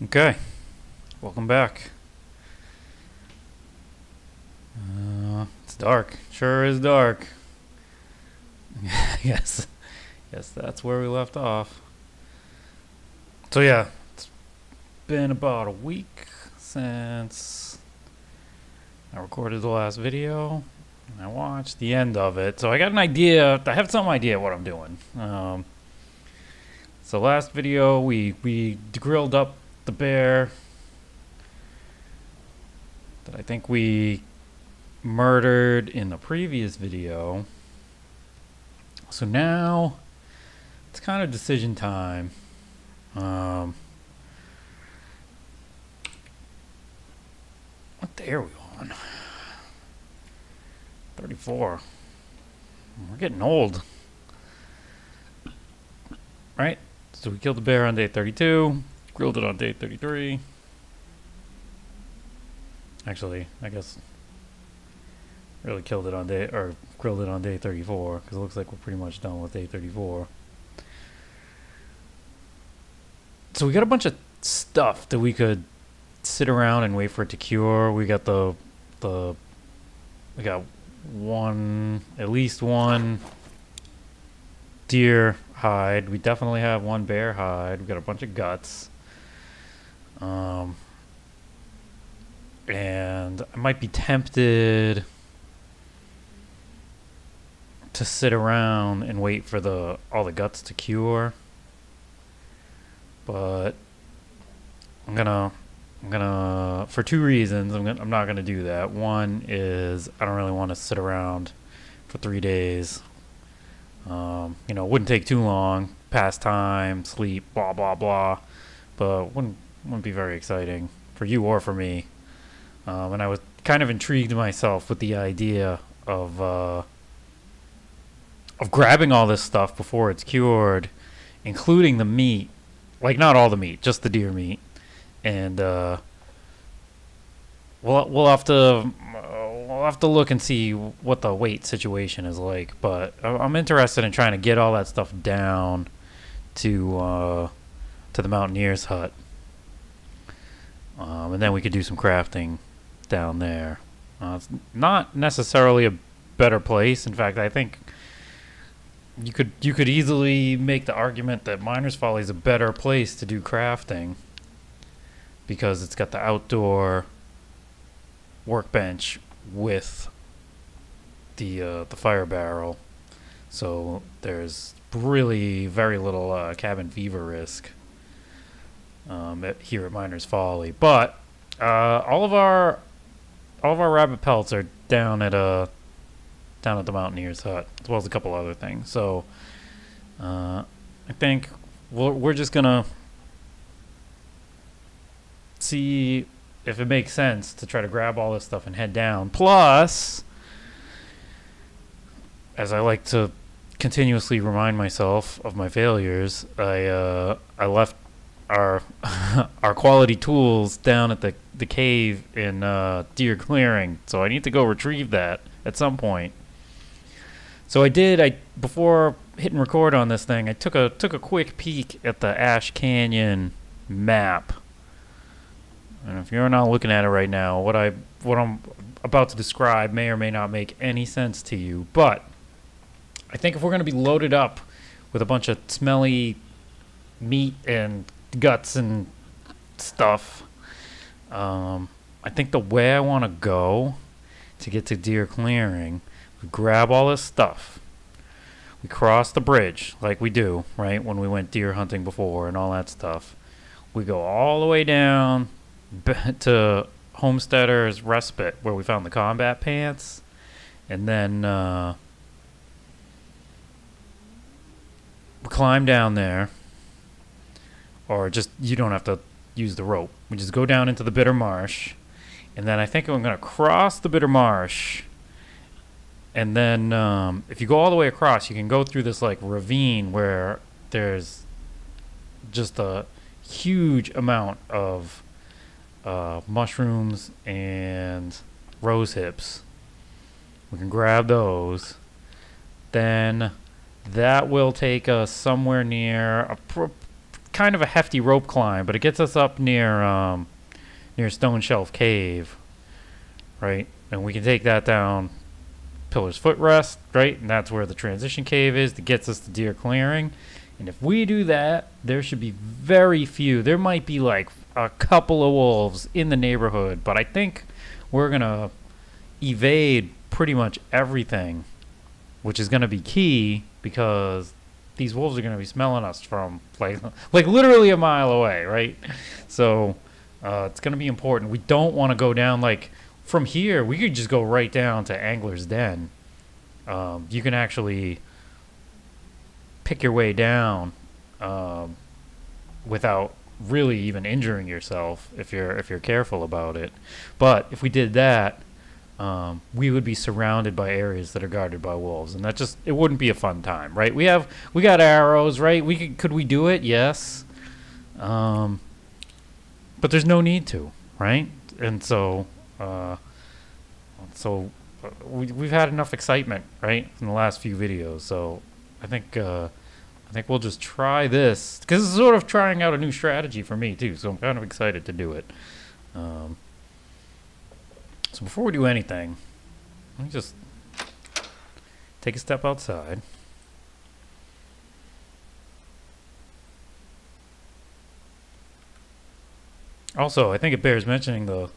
Okay, welcome back. It's dark. Sure is dark. yes, yes, that's where we left off. So yeah, it's been about a week since I recorded the last video. I watched the end of it, so I got an idea. I have some idea what I'm doing. So last video we grilled up the bear that I think we murdered in the previous video. So now it's kind of decision time. What day are we on? 34. We're getting old, right? So we killed the bear on day 32, grilled it on day 33. Actually, I guess really killed it on day, or grilled it on day 34, because it looks like we're pretty much done with day 34. So we got a bunch of stuff that we could sit around and wait for it to cure. We got we got at least one deer hide. We definitely have one bear hide. We got a bunch of guts. And I might be tempted to sit around and wait for all the guts to cure, but I'm gonna for two reasons I'm not gonna do that. One is I don't really want to sit around for 3 days. It wouldn't take too long, pass time, sleep, blah blah blah, but wouldn't be very exciting for you or for me. And I was kind of intrigued myself with the idea of grabbing all this stuff before it's cured, including the meat, like not all the meat, just the deer meat, and we'll have to look and see what the weight situation is like. But I'm interested in trying to get all that stuff down to the mountaineer's hut, and then we could do some crafting down there. It's not necessarily a better place. In fact, I think you could easily make the argument that Miner's Folly is a better place to do crafting because it's got the outdoor workbench with the fire barrel, so there's really very little cabin fever risk here at Miner's Folly. But all of our rabbit pelts are down at the mountaineer's hut, as well as a couple other things. So I think we're just gonna see if it makes sense to try to grab all this stuff and head down. Plus, as I like to continuously remind myself of my failures, I left our our quality tools down at the cave in Deer Clearing, so I need to go retrieve that at some point. So I before hitting record on this thing, I took a quick peek at the Ash Canyon map. And if you're not looking at it right now, what I'm about to describe may or may not make any sense to you, but I think if we're going to be loaded up with a bunch of smelly meat and guts and stuff, I think the way I want to go to get to Deer Clearing, we grab all this stuff, we cross the bridge like we do, right, when we went deer hunting before and all that stuff. We go all the way down to Homesteader's Respite, where we found the combat pants, and then we climb down there, or just, you don't have to use the rope. We just go down into the Bitter Marsh, and then I think I'm going to cross the Bitter Marsh, and then if you go all the way across, you can go through this like ravine where there's just a huge amount of mushrooms and rose hips. We can grab those. Then that will take us somewhere near kind of a hefty rope climb, but it gets us up near Stone Shelf Cave, right? And we can take that down Pillar's Footrest, right? And that's where the transition cave is that gets us to Deer Clearing. And if we do that, there should be very few. There might be like a couple of wolves in the neighborhood, but I think we're going to evade pretty much everything, which is going to be key because these wolves are going to be smelling us from like literally a mile away, right? So it's going to be important. We don't want to go down like from here. We could just go right down to Angler's Den. You can actually pick your way down without really even injuring yourself if you're careful about it. But if we did that, we would be surrounded by areas that are guarded by wolves, and that just, it wouldn't be a fun time, right? We got arrows, right? Could we do it? Yes. But there's no need to, right? And so we've had enough excitement, right, in the last few videos. So I think we'll just try this because it's sort of trying out a new strategy for me too. So I'm kind of excited to do it. So before we do anything, let me just take a step outside. Also, I think it bears mentioning the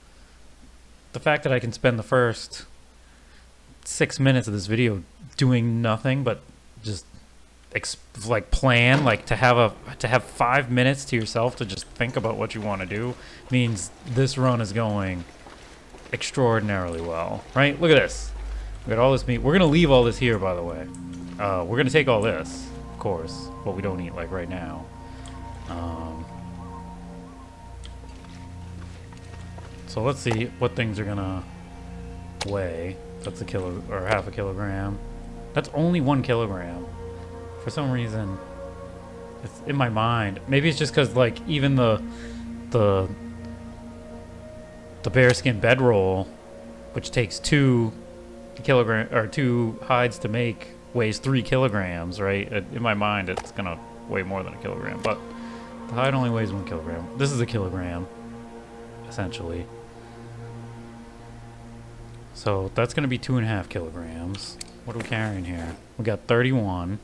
fact that I can spend the first 6 minutes of this video doing nothing but just plan, like to have 5 minutes to yourself to just think about what you want to do means this run is going extraordinarily well, right? Look at this. We got all this meat. We're gonna leave all this here, by the way. We're gonna take all this, of course, what we don't eat like right now. So let's see what things are gonna weigh. That's a kilo or half a kilogram. That's only 1 kilogram. For some reason, it's in my mind. Maybe it's just because like even the bearskin bedroll, which takes 2 hides to make, weighs 3 kilograms, right? In my mind, it's gonna weigh more than a kilogram, but the hide only weighs 1 kilogram. This is a kilogram, essentially. So that's gonna be 2.5 kilograms. What are we carrying here? We got 31.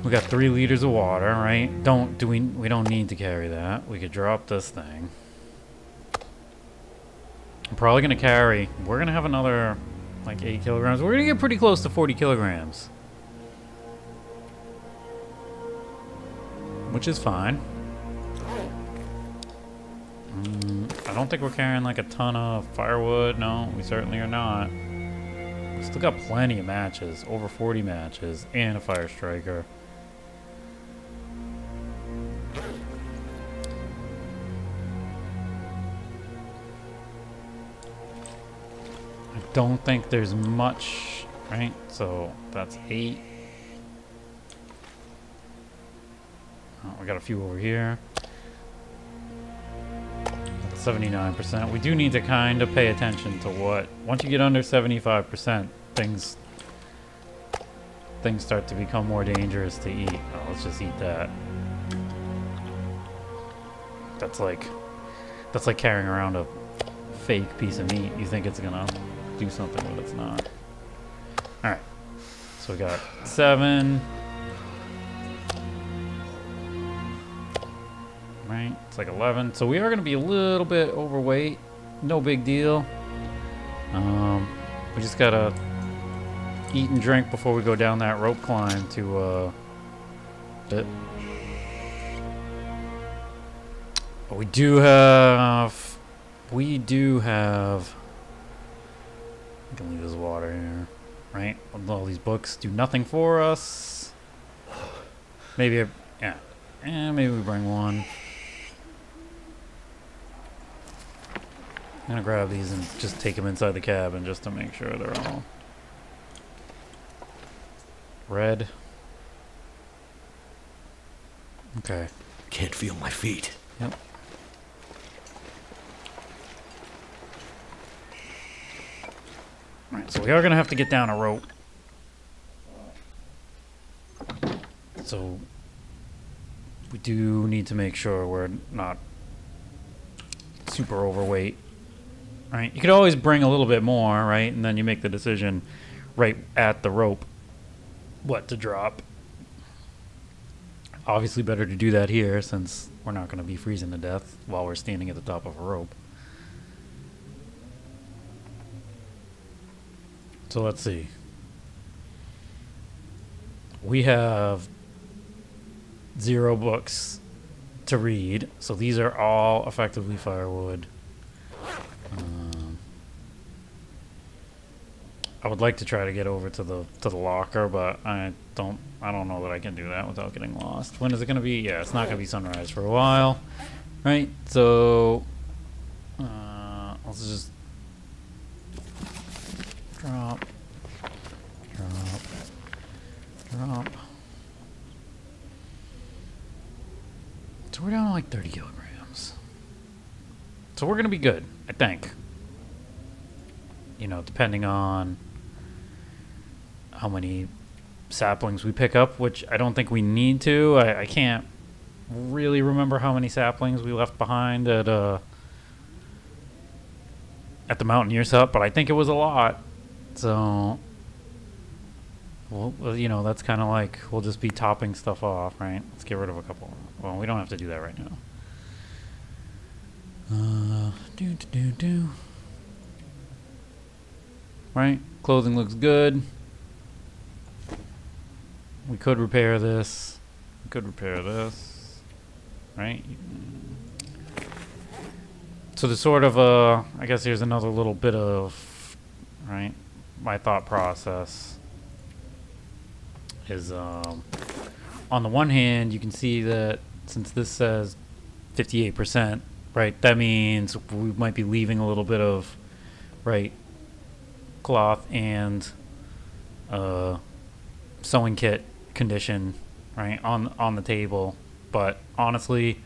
We got 3 liters of water, right? We don't need to carry that. We could drop this thing. I'm probably gonna carry. We're gonna have another like 8 kilograms. We're gonna get pretty close to 40 kilograms, which is fine. I don't think we're carrying like a ton of firewood. No, we certainly are not. We still got plenty of matches, over 40 matches, and a fire striker. Don't think there's much, right? So that's 8. Oh, we got a few over here. That's 79%. We do need to kind of pay attention to what, once you get under 75%, things start to become more dangerous to eat. Oh, let's just eat that. That's like carrying around a fake piece of meat. You think it's gonna do something, but it's not. All right, so we got 7. Right, it's like 11. So we are going to be a little bit overweight. No big deal. We just gotta eat and drink before we go down that rope climb to bit. But we do have. I can leave this water here, right? All these books do nothing for us. Maybe, maybe we bring one. I'm gonna grab these and just take them inside the cabin just to make sure they're all red. Okay. Can't feel my feet. Yep. Alright, so we are going to have to get down a rope. So we do need to make sure we're not super overweight. Right? You could always bring a little bit more, right? And then you make the decision right at the rope what to drop. Obviously better to do that here since we're not going to be freezing to death while we're standing at the top of a rope. So let's see. We have 0 books to read, so these are all effectively firewood. I would like to try to get over to the locker, but I don't know that I can do that without getting lost. When is it going to be? Yeah, it's not going to be sunrise for a while, right? So let's just drop. So we're down to like 30 kilograms. So we're going to be good, I think. You know, depending on how many saplings we pick up, which I don't think we need to. I can't really remember how many saplings we left behind at the Mountaineer's hut, but I think it was a lot. So, well, you know, that's kind of like we'll just be topping stuff off, right? Let's get rid of a couple. Well, we don't have to do that right now. Right? Clothing looks good. We could repair this. Right? So the sort of, I guess here's another little bit of, right? My thought process is, on the one hand, you can see that since this says 58%, right? That means we might be leaving a little bit of, right, cloth and sewing kit condition, right, on the table. But honestly,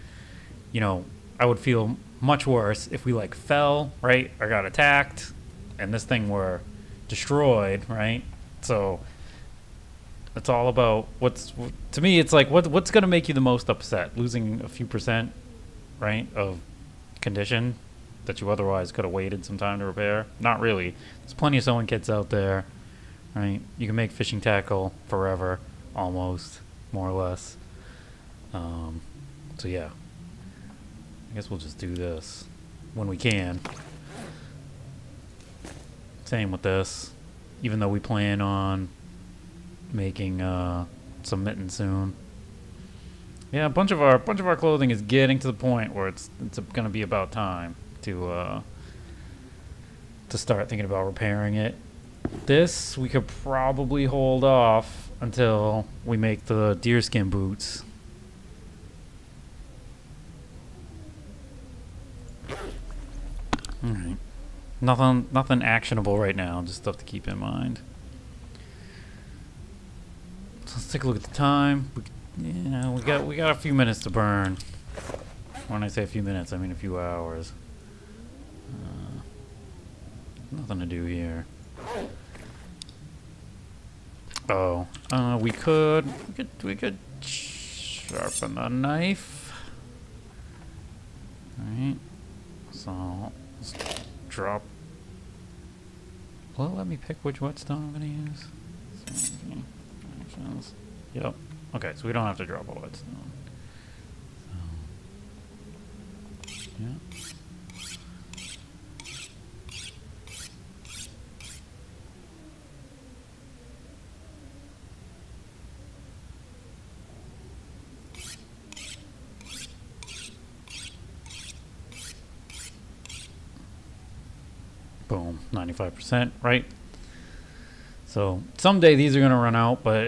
you know, I would feel much worse if we like fell, right, or got attacked and this thing were destroyed, right? So it's all about to me it's like what's going to make you the most upset? Losing a few percent, right, of condition that you otherwise could have waited some time to repair? Not really. There's plenty of sewing kits out there, right? You can make fishing tackle forever, almost, more or less. So yeah, I guess we'll just do this when we can. Same with this, even though we plan on making some mittens soon. Yeah, a bunch of our clothing is getting to the point where it's going to be about time to start thinking about repairing it. This we could probably hold off until we make the deerskin boots. All right, nothing actionable right now. Just stuff to keep in mind. So let's take a look at the time. We got a few minutes to burn. When I say a few minutes, I mean a few hours. Nothing to do here. Oh, we could sharpen the knife. All right. So let's drop. Will it let me pick which whetstone I'm gonna use? Actions. Yep. Okay, so we don't have to drop a whetstone. So, yeah. Boom, 95%, right? So someday these are going to run out, but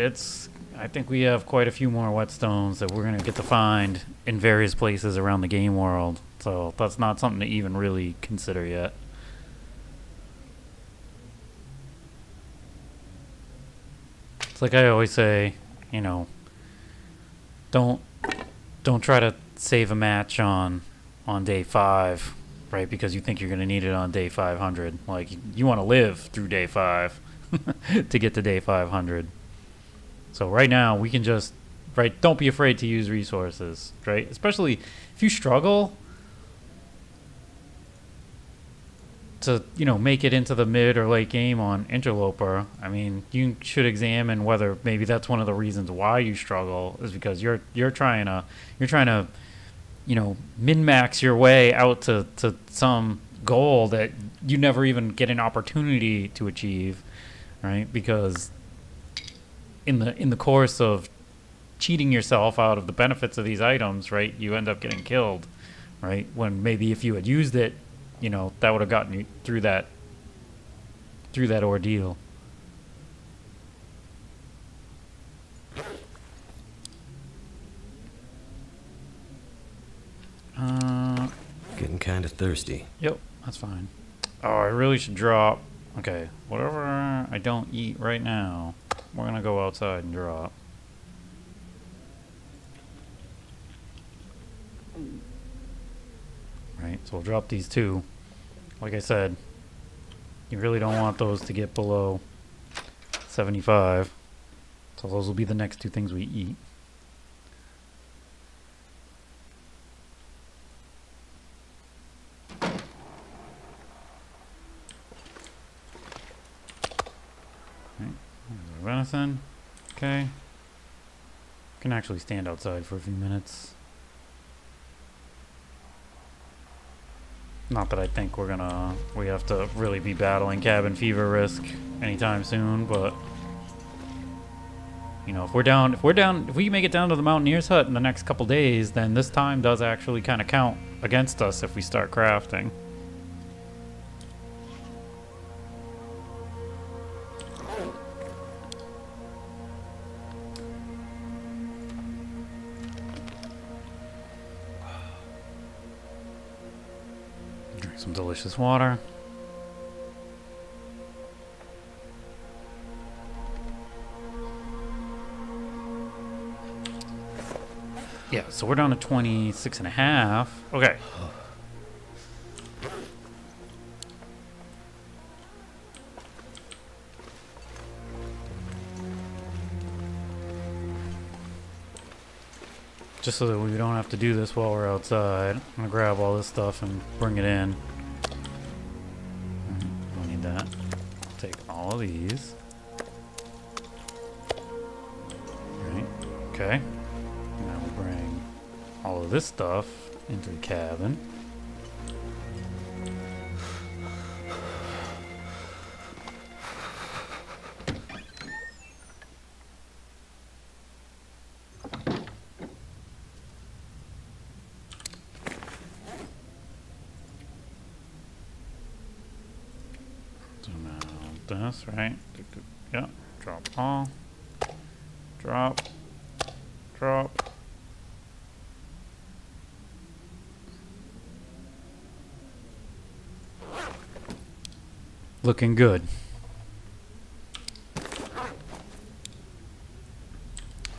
I think we have quite a few more whetstones that we're going to get to find in various places around the game world. So that's not something to even really consider yet. It's like I always say, you know, don't try to save a match on day 5, right? Because you think you're going to need it on day 500. Like, you want to live through day 5 to get to day 500. So right now we can just right? Don't be afraid to use resources, right? Especially if you struggle to, you know, make it into the mid or late game on Interloper. I mean, you should examine whether maybe that's one of the reasons why you struggle, is because you're trying to you know, min-max your way out to some goal that you never even get an opportunity to achieve, right? Because in the course of cheating yourself out of the benefits of these items, right, you end up getting killed, right? When maybe if you had used it, you know, that would have gotten you through that ordeal. Getting kind of thirsty. Yep, that's fine. Oh, I really should drop. Okay, whatever I don't eat right now, we're gonna go outside and drop. Right, so we'll drop these two. Like I said, you really don't want those to get below 75. So those will be the next two things we eat. Venison. Okay. Can actually stand outside for a few minutes. Not that I think we have to really be battling cabin fever risk anytime soon, but you know, if we make it down to the Mountaineer's hut in the next couple days, then this time does actually kind of count against us if we start crafting. Some delicious water. Yeah, so we're down to 26 and a half. Okay. Just so that we don't have to do this while we're outside, I'm gonna grab all this stuff and bring it in. Don't need that. Take all of these. Right. Okay. Now we'll bring all of this stuff into the cabin. This, right? Yeah. Drop all. Drop. Drop. Looking good.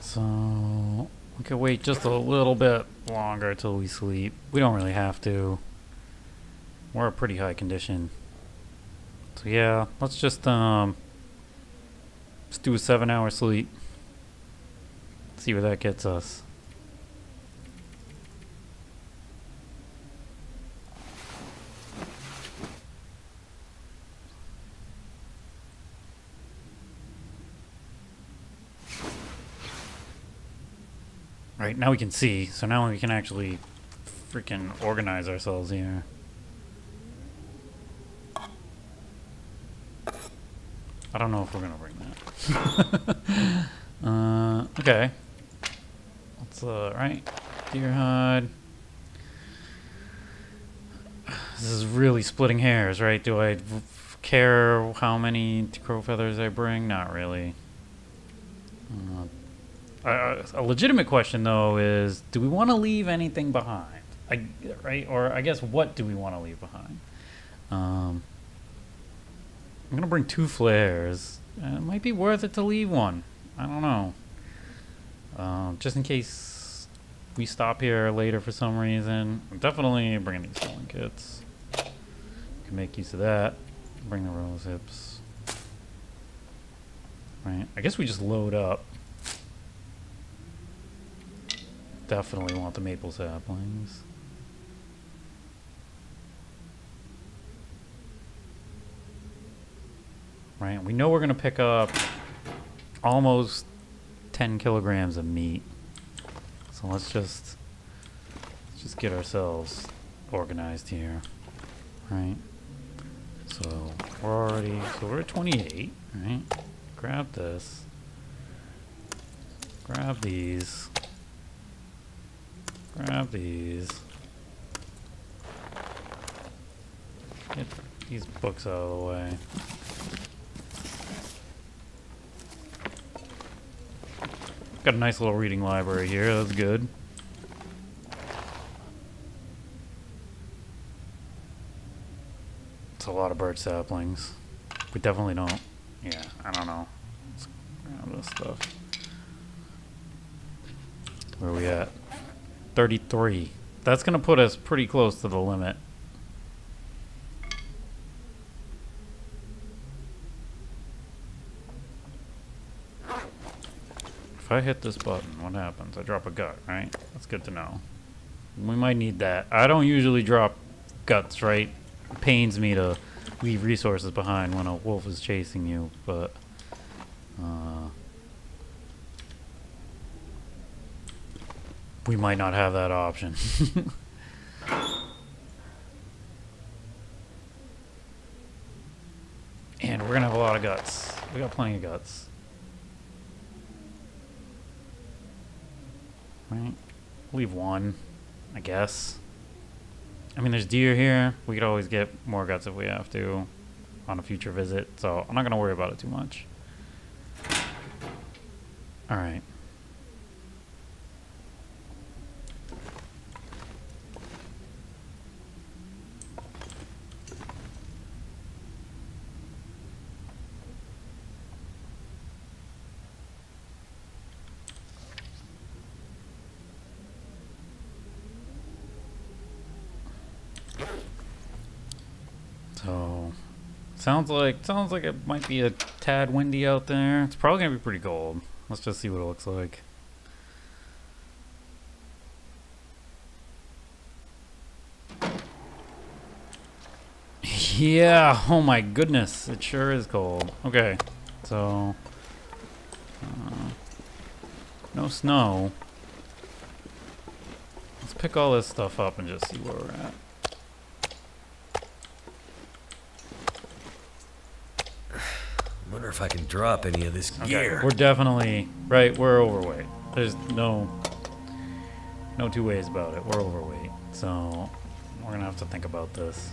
So we could wait just a little bit longer till we sleep. We don't really have to. We're a pretty high condition. So yeah, let's just do a 7-hour sleep. See where that gets us. Right, now we can see, so now we can actually freaking organize ourselves here. I don't know if we're gonna bring that. Okay. Let's right, deer hide. This is really splitting hairs, right? Do I care how many crow feathers I bring? Not really. A legitimate question though is, do we want to leave anything behind? Right? Or I guess, what do we want to leave behind? I'm gonna bring 2 flares. It might be worth it to leave one. I don't know. Just in case we stop here later for some reason. I'm definitely bringing these selling kits. Can make use of that. Bring the rose hips. Right. I guess we just load up. Definitely want the maple saplings. Right, we know we're gonna pick up almost 10 kilograms of meat. So let's just get ourselves organized here. Right. So we're at 28, right? Grab this. Grab these. Grab these. Get these books out of the way. Got a nice little reading library here, that's good. It's a lot of birch saplings. We definitely don't. Yeah, I don't know. Let's grab this stuff. Where are we at? 33. That's gonna put us pretty close to the limit. If I hit this button, what happens? I drop a gut, right? That's good to know. We might need that. I don't usually drop guts, right? It pains me to leave resources behind when a wolf is chasing you, but we might not have that option. And we're gonna have a lot of guts. We got plenty of guts. Right? Leave one, I guess. I mean, there's deer here. We could always get more guts if we have to on a future visit, so I'm not gonna worry about it too much. Alright. So sounds like it might be a tad windy out there. It's probably gonna be pretty cold. Let's just see what it looks like. Yeah, oh my goodness, it sure is cold. Okay, so no snow. Let's pick all this stuff up and just see where we're at. Wonder if I can drop any of this gear. We're definitely right. We're overweight. There's no two ways about it. We're overweight, so we're gonna have to think about this.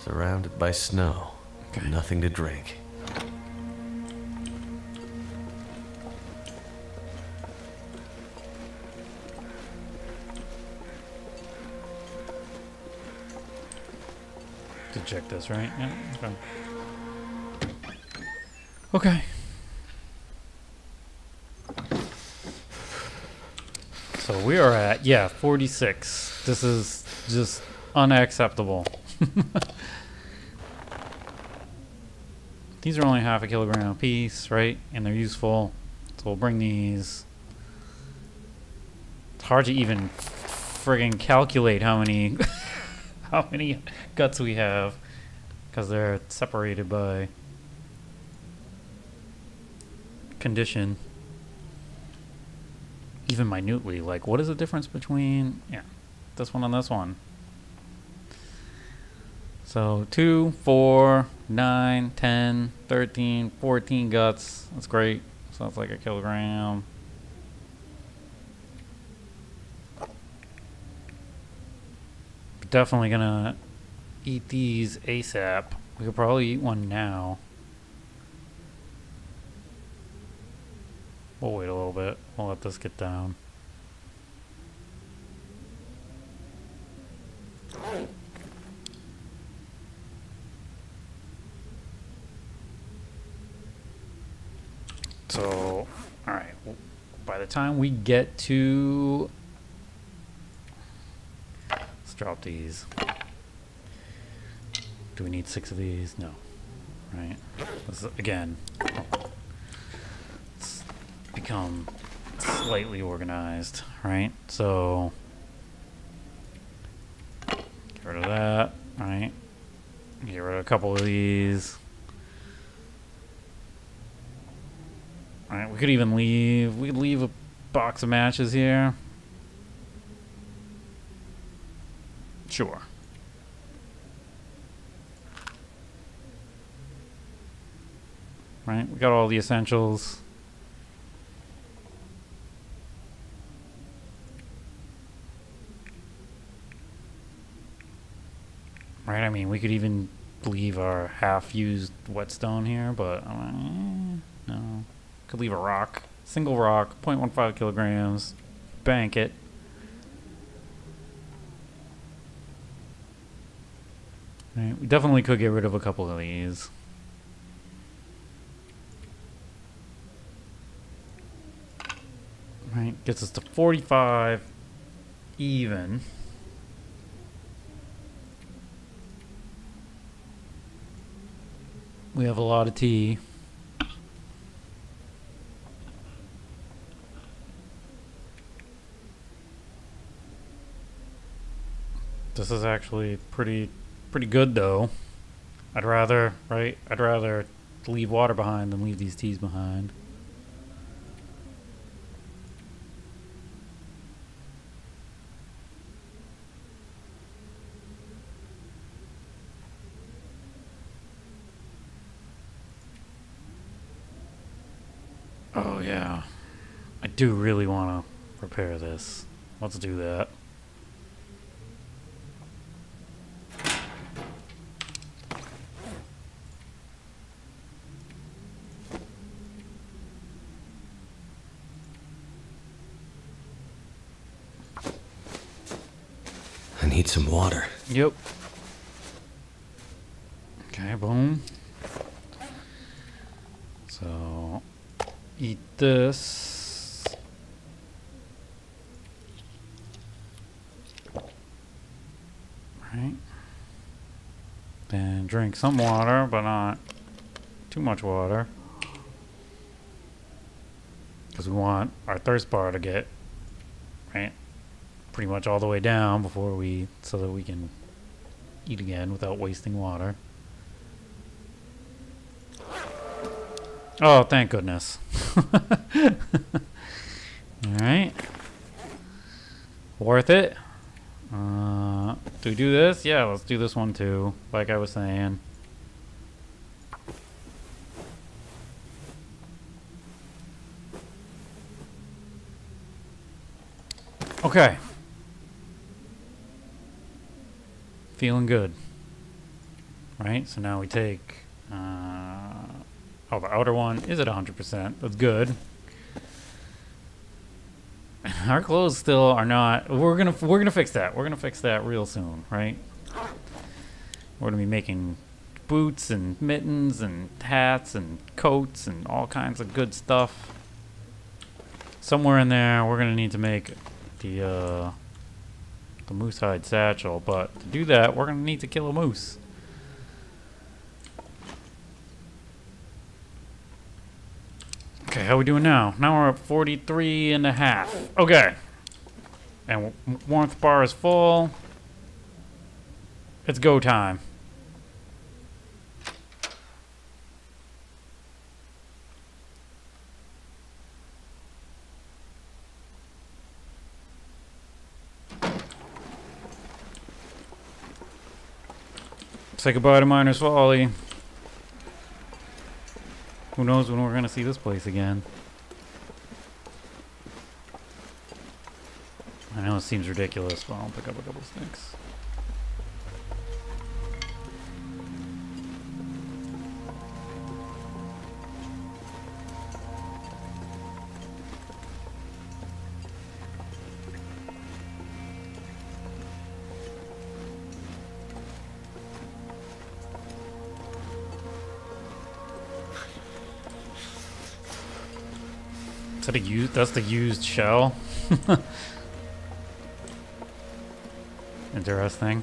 Surrounded by snow. Okay. Nothing to drink. To check this, right? Yeah. Okay. So we are at 46. This is just unacceptable. These are only half a kilogram a piece, right? And they're useful. So we'll bring these. It's hard to even friggin' calculate how many how many guts we have because they're separated by condition. Even minutely, like what is the difference between this one and this one? So 2, 4, 9, 10, 13, 14 guts. That's great. So that's like a kilogram. Definitely gonna eat these ASAP. We could probably eat one now. We'll wait a little bit. We'll let this get down. So, alright. By the time we get to... Let's drop these. Do we need 6 of these? No. right? This is, again, it's become slightly organized, right? So get rid of that, right? Get rid of a couple of these. All right, we could even leave. We could leave a box of matches here. Sure. Right, we got all the essentials. Right, I mean, we could even leave our half-used whetstone here, but no. Could leave a rock, single rock, 0.15 kilograms, bank it. Right, we definitely could get rid of a couple of these. Right, gets us to 45 even. We have a lot of tea. This is actually pretty good though. I'd rather leave water behind than leave these teas behind. Oh yeah, I do really want to repair this. Let's do that. I need some water. Yep. Okay, boom. So, eat this. Right. Then drink some water, but not too much water. Because we want our thirst bar to get, right, pretty much all the way down before we, so that we can eat again without wasting water. Oh, thank goodness. Alright. Worth it. Do we do this? Yeah, let's do this one too, like I was saying. Okay. Feeling good. Right, so now we take, oh, the outer one is at 100%. That's good. Our clothes still are not. We're gonna fix that. We're gonna fix that real soon, right? We're gonna be making boots and mittens and hats and coats and all kinds of good stuff. Somewhere in there, we're gonna need to make the moose hide satchel, but to do that, we're gonna need to kill a moose. Okay, how we doing now? Now we're at 43.5. Okay. And warmth bar is full. It's go time. Say goodbye to Miner's Folly. Who knows when we're going to see this place again. I know it seems ridiculous, but I'll pick up a couple sticks. Is that a used? That's the used shell. Interesting.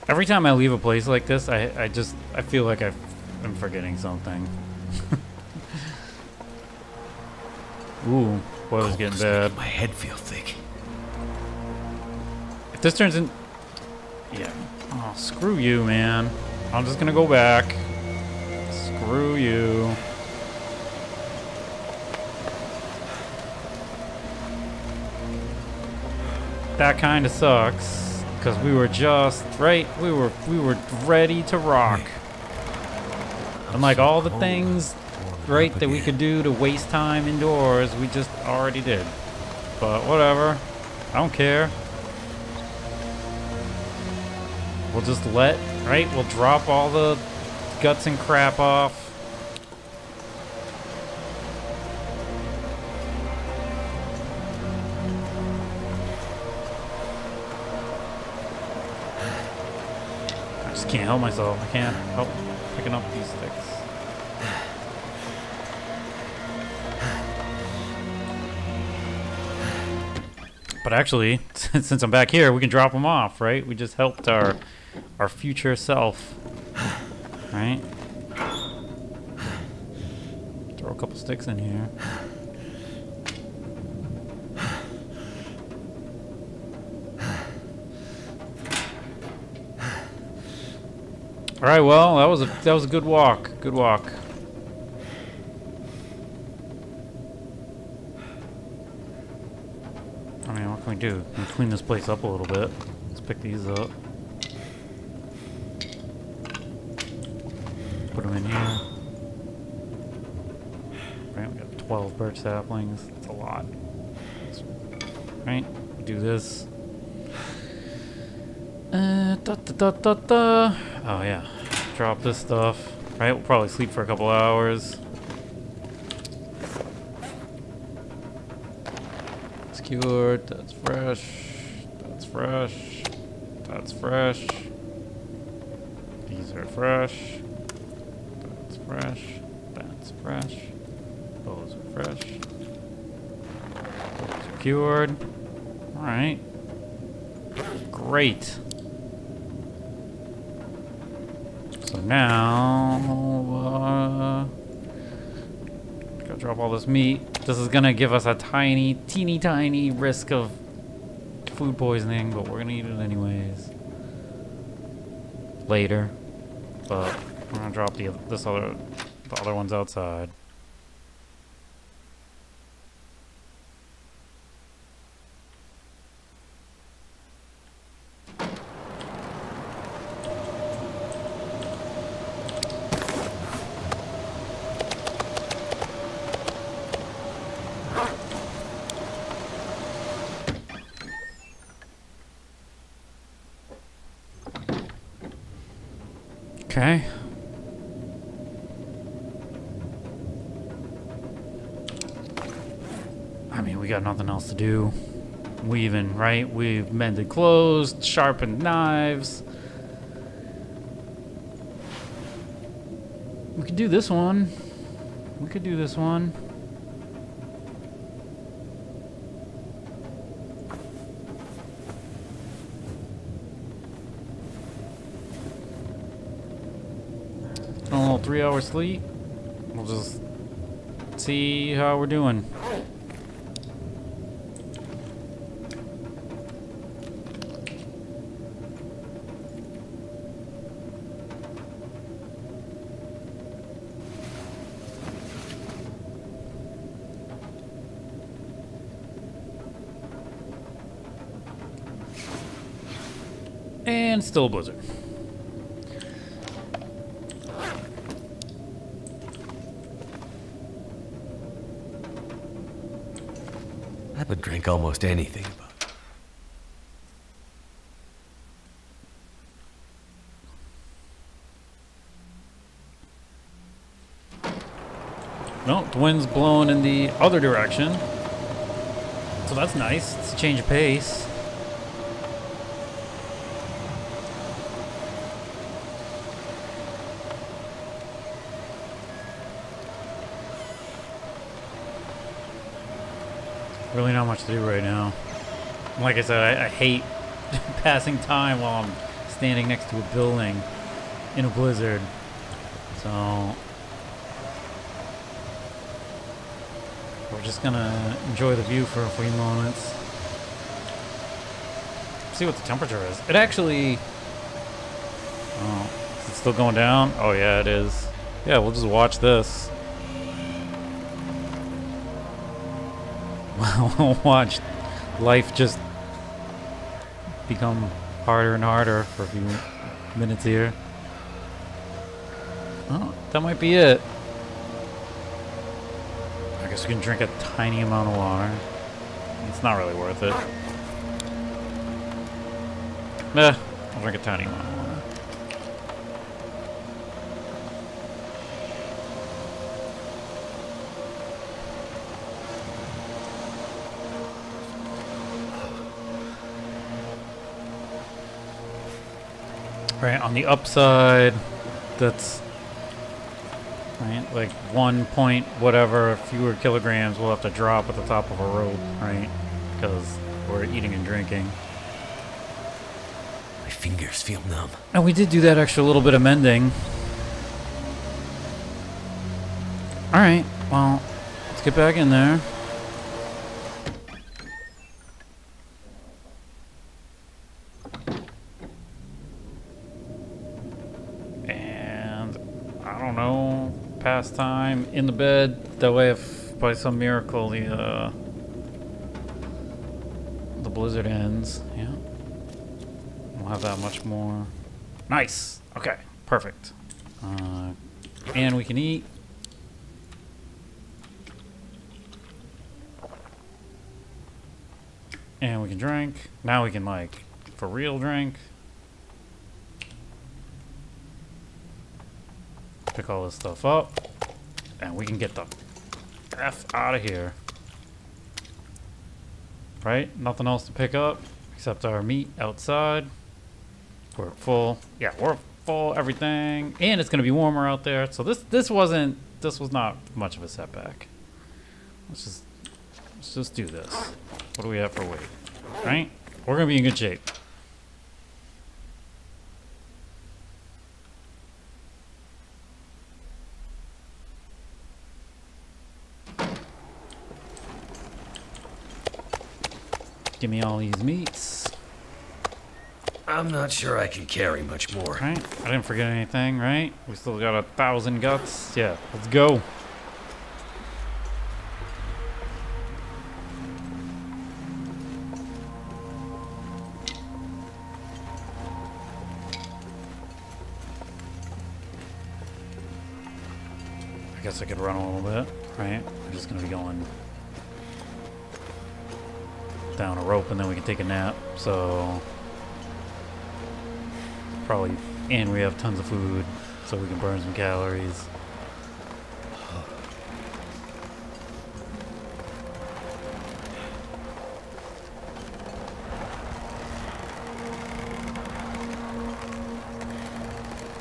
Every time I leave a place like this, I feel like I'm forgetting something. Ooh, weather's getting bad. My head feel thick. If this turns in... Yeah. Oh, screw you, man. I'm just gonna go back. Screw you. That kind of sucks, because we were just right. We were ready to rock. And like all the things, right, that we could do to waste time indoors, we just already did. But whatever, I don't care. We'll just we'll drop all the guts and crap off. I just can't help myself. I can't help picking up these sticks. But actually, since I'm back here, we can drop them off, right? We just helped our future self, right? Throw a couple sticks in here. All right, well, that was a good walk. Good walk. I mean, what can we do? We can clean this place up a little bit. Let's pick these up. Put them in here. Right, we got 12 birch saplings. That's a lot. Right, do this. Oh yeah, drop this stuff. Right, we'll probably sleep for a couple hours. It's cured. That's fresh. That's fresh. That's fresh. These are fresh. That's fresh. That's fresh. Those are fresh. Those are cured. All right. Great. So now, gotta drop all this meat. This is gonna give us a teeny tiny risk of food poisoning, but we're gonna eat it anyways. Later, but we're gonna drop the other ones outside. Okay. I mean, we got nothing else to do. Weaving, right? We've mended clothes, sharpened knives. We could do this one. We could do this one. A little 3-hour sleep. We'll just see how we're doing. And still a blizzard. I would drink almost anything. No, the wind's blowing in the other direction. So that's nice. It's a change of pace. Really not much to do right now. Like I said, I hate passing time while I'm standing next to a building in a blizzard. So we're just gonna enjoy the view for a few moments. See what the temperature is. It actually... Oh, is it still going down? Oh yeah, it is. Yeah, we'll just watch this. We'll watch life just become harder and harder for a few minutes here. Oh, that might be it. I guess we can drink a tiny amount of water. It's not really worth it. I'll drink a tiny amount of water. Right, on the upside, that's right, like 1 point whatever fewer kilograms we'll have to drop at the top of a rope, right? Because we're eating and drinking. My fingers feel numb. And we did do that extra little bit of mending. Alright, well, let's get back in there. Pastime in the bed. That way, if by some miracle the blizzard ends, yeah, we'll have that much more. Nice. Okay, perfect. And we can eat. And we can drink. Now we can, like, for real drink. Pick all this stuff up, and we can get the F out of here. Right? Nothing else to pick up except our meat outside. We're full. Yeah, we're full. Everything, and it's gonna be warmer out there. So this was not much of a setback. Let's just do this. What do we have for weight? Right? We're gonna be in good shape. Give me all these meats. I'm not sure I can carry much more. Right? I didn't forget anything, right? We still got 1,000 guts. Yeah, let's go. I guess I could run a little bit, right? I'm just gonna be going down a rope and then we can take a nap. So probably, and we have tons of food so we can burn some calories.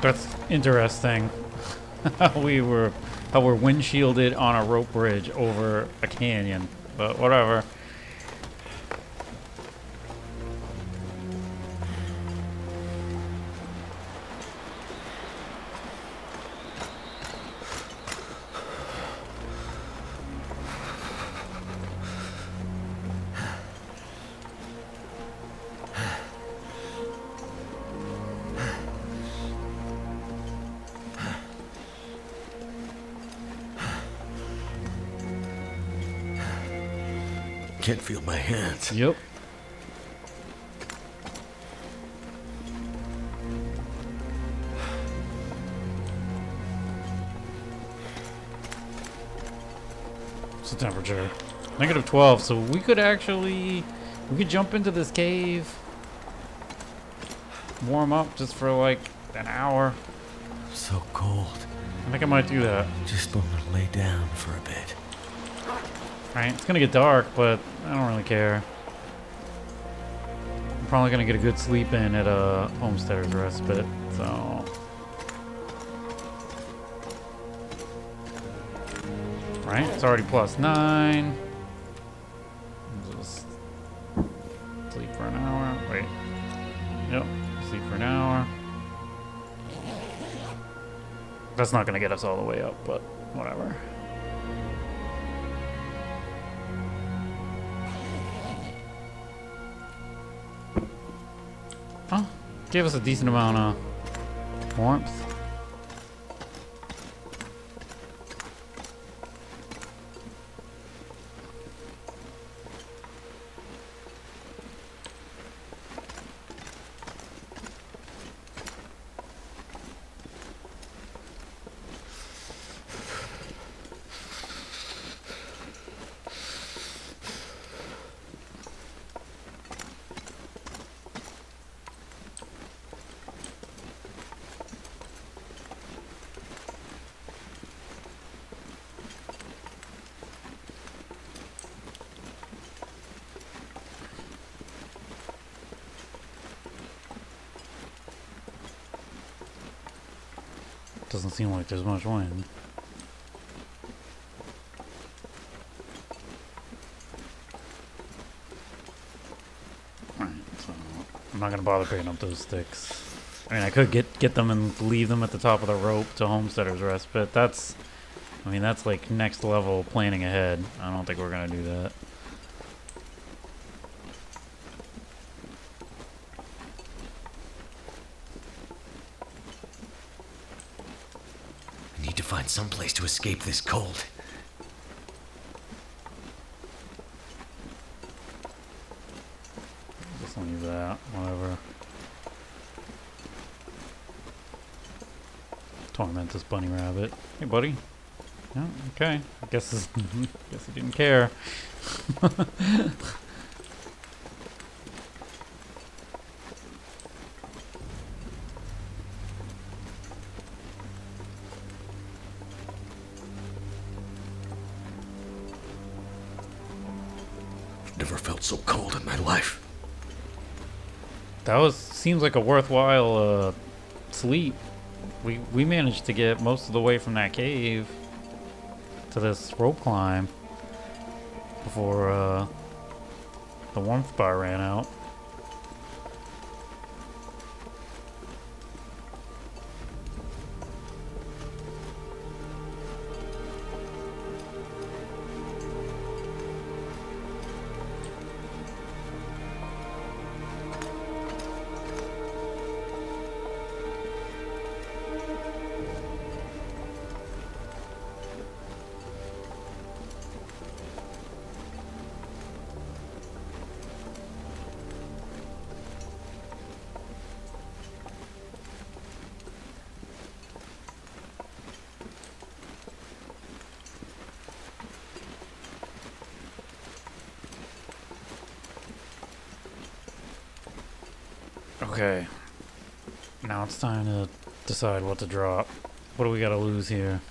That's interesting. how we're windshielded on a rope bridge over a canyon, but whatever. Can't feel my hands. Yep. What's the temperature? -12, so we could jump into this cave, warm up just for like an hour. So cold. I think I might do that. Just want to lay down for a bit. Right, it's gonna get dark, but I don't really care. I'm probably gonna get a good sleep in at Homesteader's Respite, so. Right, it's already +9. That's not gonna get us all the way up, but whatever. Oh, gave us a decent amount of warmth. Doesn't seem like there's much wind. Alright, so I'm not gonna bother picking up those sticks. I mean, I could get them and leave them at the top of the rope to Homesteader's Respite. That's, I mean, that's like next level planning ahead. I don't think we're gonna do that. Find some place to escape this cold. Just leave that, whatever. Torment this bunny rabbit. Hey, buddy. Yeah, okay. I guess guess he didn't care. Never felt so cold in my life. That seems like a worthwhile sleep. We managed to get most of the way from that cave to this rope climb before the warmth bar ran out. Okay, now it's time to decide what to drop. What do we gotta lose here?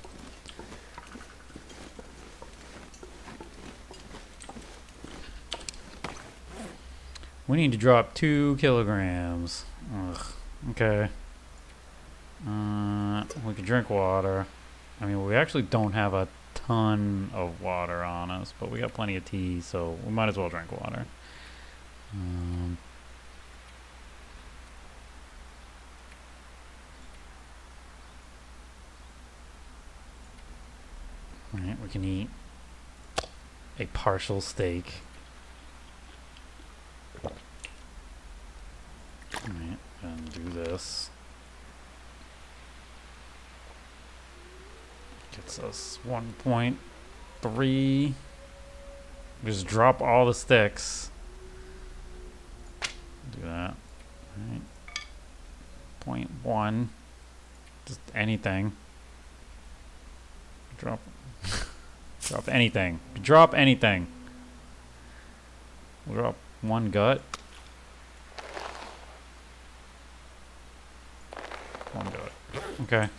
We need to drop 2 kilograms. Ugh, okay. We can drink water. I mean, we actually don't have a ton of water on us, but we got plenty of tea, so we might as well drink water. Alright, we can eat a partial steak. Alright, and do this. Gets us 1.3. Just drop all the sticks. Do that. Alright. 0.1. Just anything. Drop. Drop anything. Drop anything. We'll drop 1 gut. 1 gut. Okay.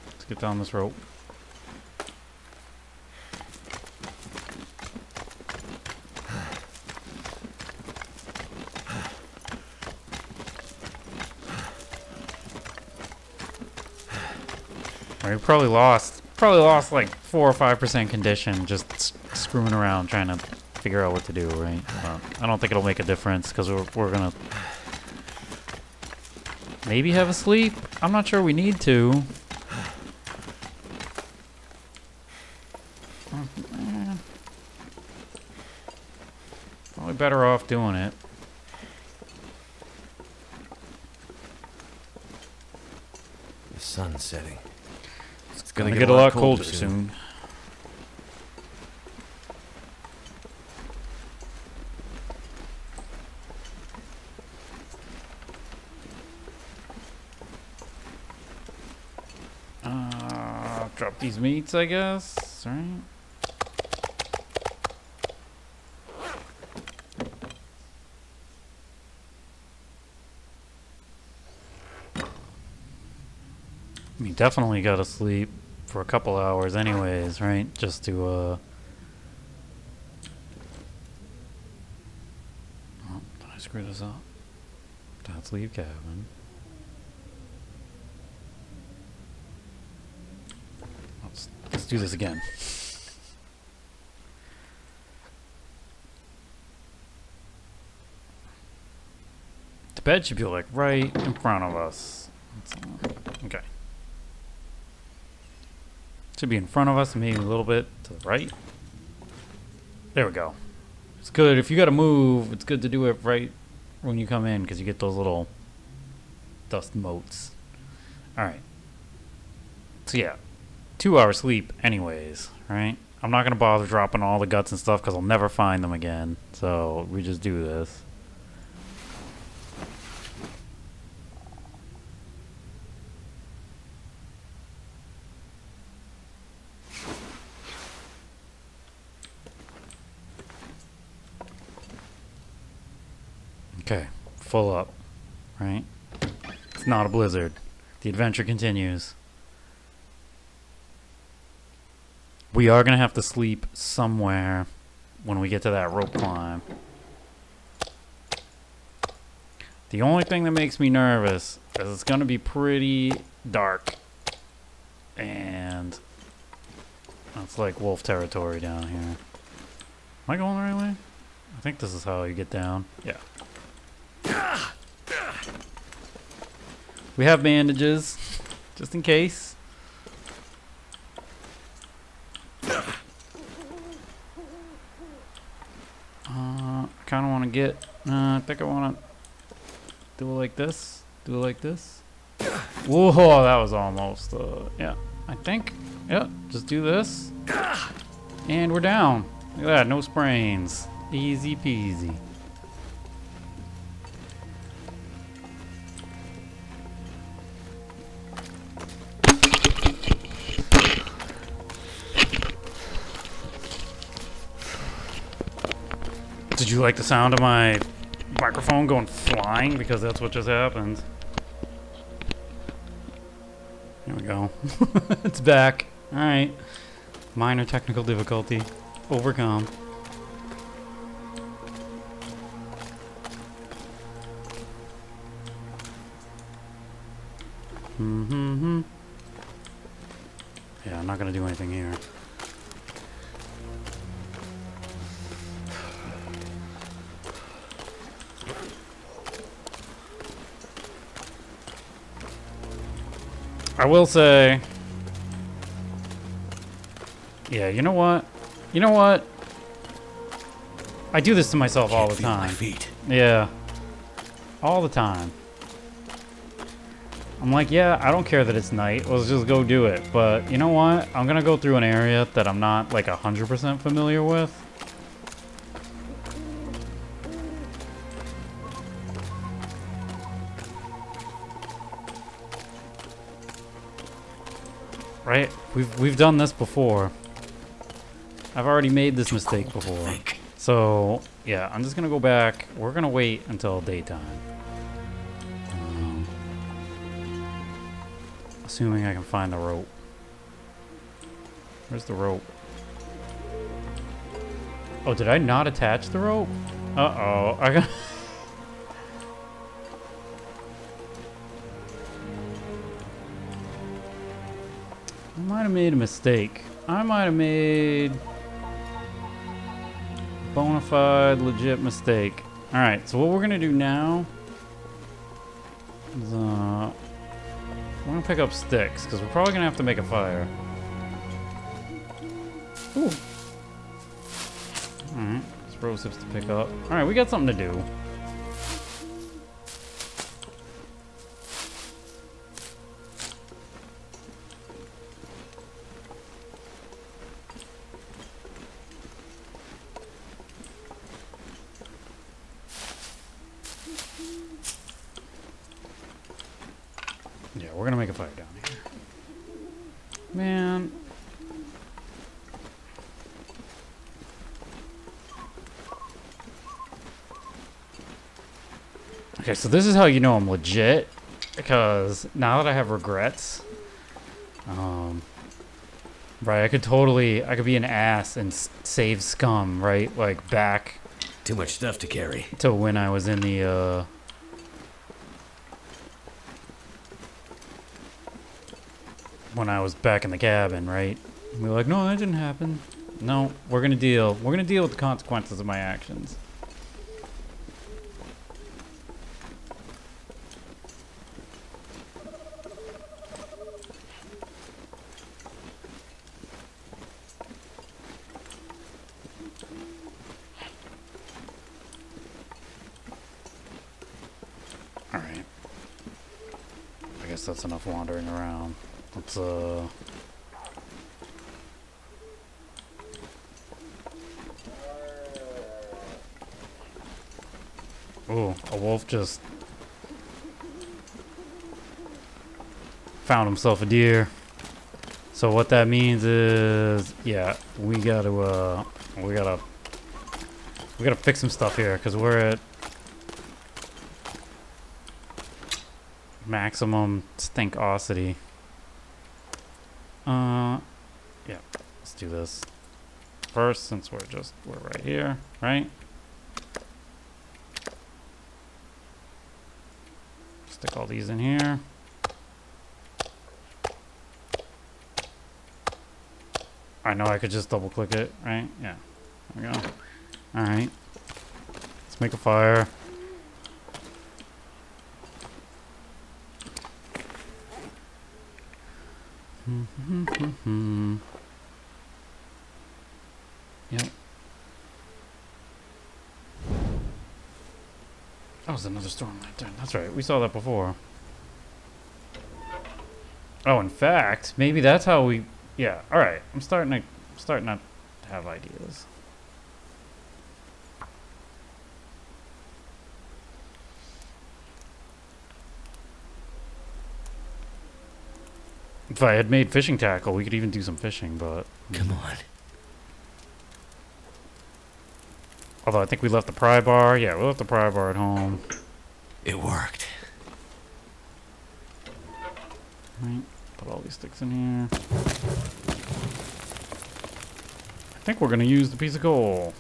Let's get down this rope. We probably lost like 4 or 5% condition just screwing around trying to figure out what to do, right? I don't think it'll make a difference because we're gonna maybe have a sleep. I'm not sure we need to. Probably better off doing it. The sun's setting. It's gonna get a lot colder soon. Drop these meats, I guess, right? You definitely gotta sleep for a couple hours anyways, right? Just to, oh, did I screw this up? That's leave cabin. Let's do this again. The bed should be like right in front of us. Okay. Should be in front of us, maybe a little bit to the right. There we go. It's good. If you gotta move, it's good to do it right when you come in because you get those little dust motes. Alright. So yeah. 2 hours sleep anyways, right? I'm not gonna bother dropping all the guts and stuff because I'll never find them again. So we just do this. Okay, full up, right? It's not a blizzard. The adventure continues. We are gonna have to sleep somewhere when we get to that rope climb. The only thing that makes me nervous is it's gonna be pretty dark. And that's like wolf territory down here. Am I going the right way? I think this is how you get down. Yeah. We have bandages, just in case. I kind of want to get, I think I want to do it like this. Do it like this. Whoa, that was almost, yeah, I think. Yeah, just do this. And we're down. Look at that, no sprains. Easy peasy. Did you like the sound of my microphone going flying? Because that's what just happened. Here we go. It's back. Alright. Minor technical difficulty. Overcome. Yeah, I'm not gonna do anything here. I will say, yeah, you know what? You know what? I do this to myself all the time. My feet. Yeah. All the time. I'm like, yeah, I don't care that it's night. Let's just go do it. But you know what? I'm going to go through an area that I'm not like 100% familiar with. Right? We've done this before. I've already made this mistake before. So, yeah, I'm just going to go back. We're going to wait until daytime. Assuming I can find the rope. Where's the rope? Oh, did I not attach the rope? Uh-oh. I got... I might have made a mistake. I might have made a bona fide, legit mistake. Alright, so what we're going to do now is, we're going to pick up sticks, because we're probably going to have to make a fire. Ooh. Alright, explosives to pick up. Alright, we got something to do. Yeah, we're gonna make a fire down here. Man. Okay, so this is how you know I'm legit, because now that I have regrets, right, I could be an ass and save scum, right? Like back Too much stuff to carry. to when I was in the, when I was back in the cabin, right? And we were like, no, that didn't happen. No, we're gonna deal with the consequences of my actions. Alright. I guess that's enough wandering around. Let's, Ooh, a wolf just found himself a deer. So what that means is, yeah, we gotta fix some stuff here, because we're at maximum stinkosity. Yeah, let's do this first, since we're right here, right? Stick all these in here. I know I could just double click it, right? Yeah, there we go. All right, let's make a fire. Yep. That was another storm lantern. That's right. We saw that before. Oh, in fact, maybe that's how we. Yeah. All right. I'm starting to have ideas. If I had made fishing tackle, we could even do some fishing, but... Come on. Although I think we left the pry bar. Yeah, we left the pry bar at home. It worked. Right. Put all these sticks in here. I think we're going to use the piece of coal.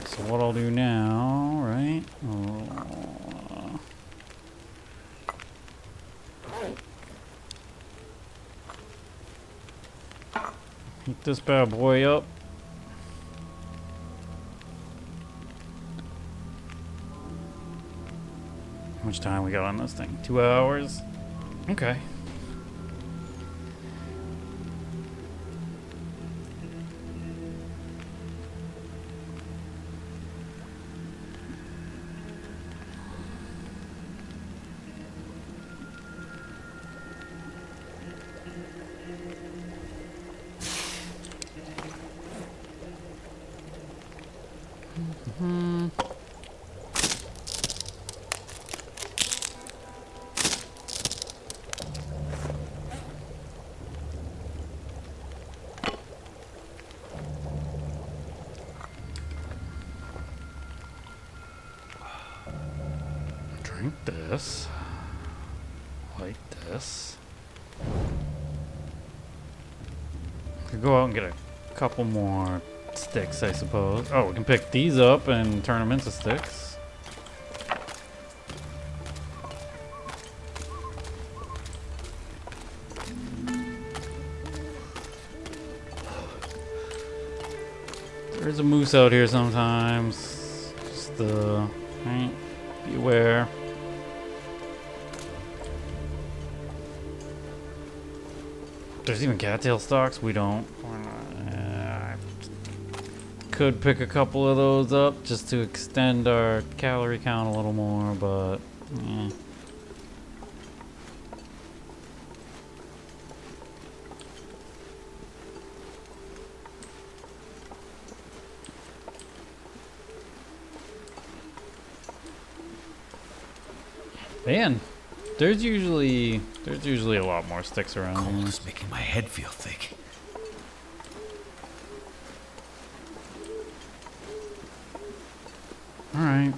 So what I'll do now, right? Heat this bad boy up. How much time we got on this thing? 2 hours? Okay. Drink this. Light this. Could go out and get a couple more sticks, I suppose. Oh, we can pick these up and turn them into sticks. There is a moose out here sometimes. Just right, be aware. There's even cattail stalks. We don't. Could pick a couple of those up just to extend our calorie count a little more, but man, there's usually a lot more sticks around. Cold is making my head feel thick. All right.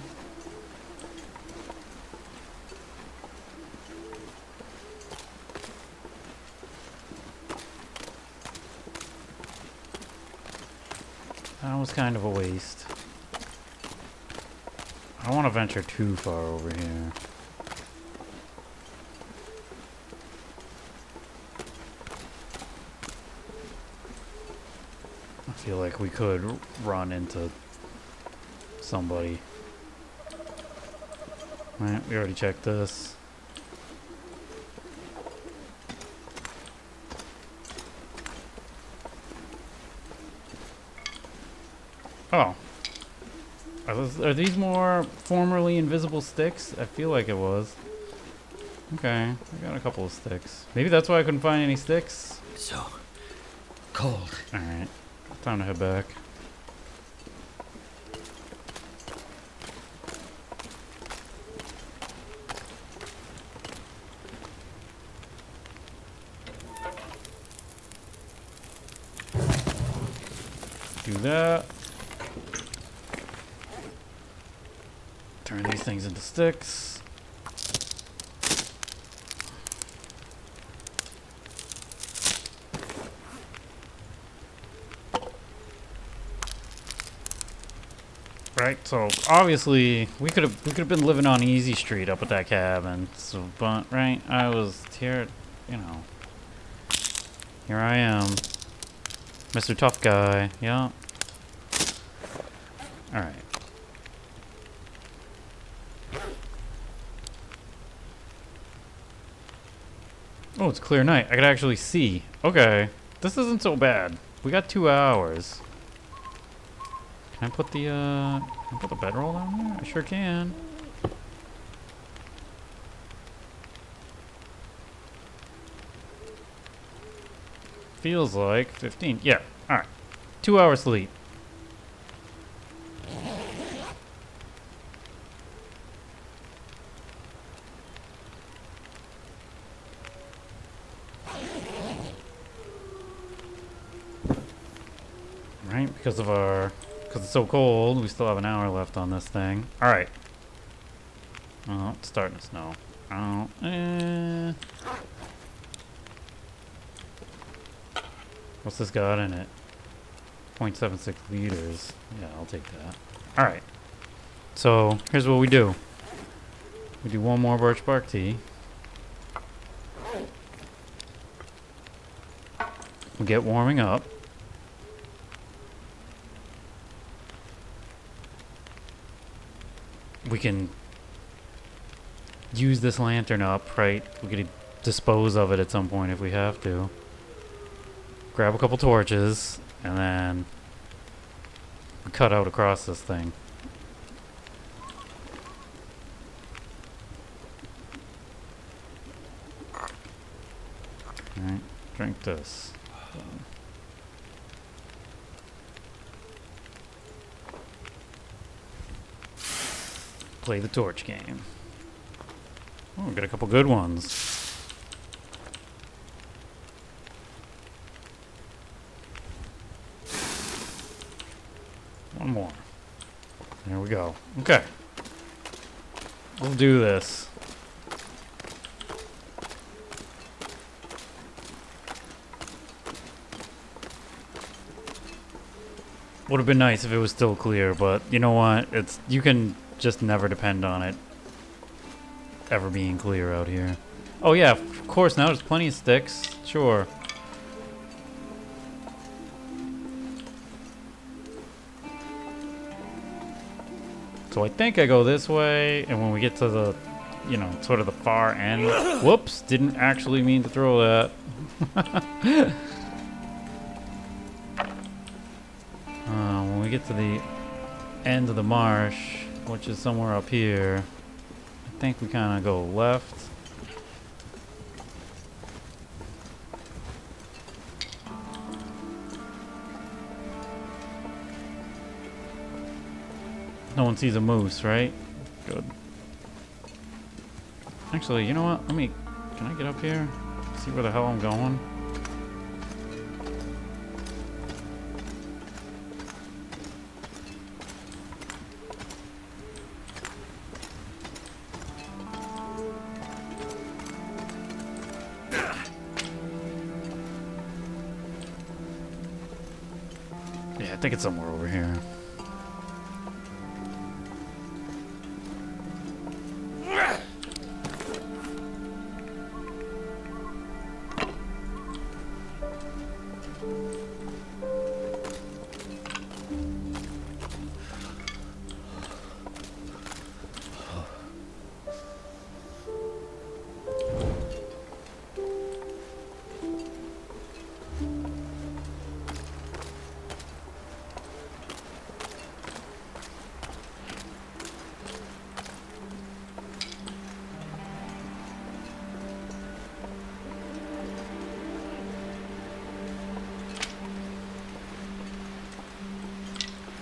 That was kind of a waste. I don't want to venture too far over here. I feel like we could run into somebody. Alright, we already checked this. Oh. Are these more formerly invisible sticks? I feel like it was. Okay, I got a couple of sticks. Maybe that's why I couldn't find any sticks. So cold. Alright, time to head back. Do that. Turn these things into sticks. Right, so obviously we could have been living on Easy Street up at that cabin. So, but right, I was here, you know. Here I am, Mr. Tough Guy. Yeah. All right. Oh, it's a clear night. I could actually see. Okay, this isn't so bad. We got 2 hours. Can I put the bedroll down there? I sure can. Feels like 15. Yeah. All right. 2 hours sleep. Right, because it's so cold, we still have an hour left on this thing. All right. Oh, it's starting to snow. Oh, What's this got in it? 0.76 liters. Yeah, I'll take that. All right. So here's what we do. We do one more birch bark tea. We get warming up. We can use this lantern up, right? We could dispose of it at some point if we have to. Grab a couple torches, and then we cut out across this thing. Alright, drink this. Play the torch game. Oh, we got a couple good ones. One more. There we go. Okay. We'll do this. Would have been nice if it was still clear, but you know what? You can just never depend on it ever being clear out here. Oh yeah, of course, now there's plenty of sticks. Sure. So I think I go this way, and when we get to the, you know, sort of the far end. Whoops! Didn't actually mean to throw that. When we get to the end of the marsh, which is somewhere up here, I think we kind of go left. No one sees a moose, right? Good. Actually, you know what? Can I get up here? See where the hell I'm going? Yeah, I think it's somewhere over here.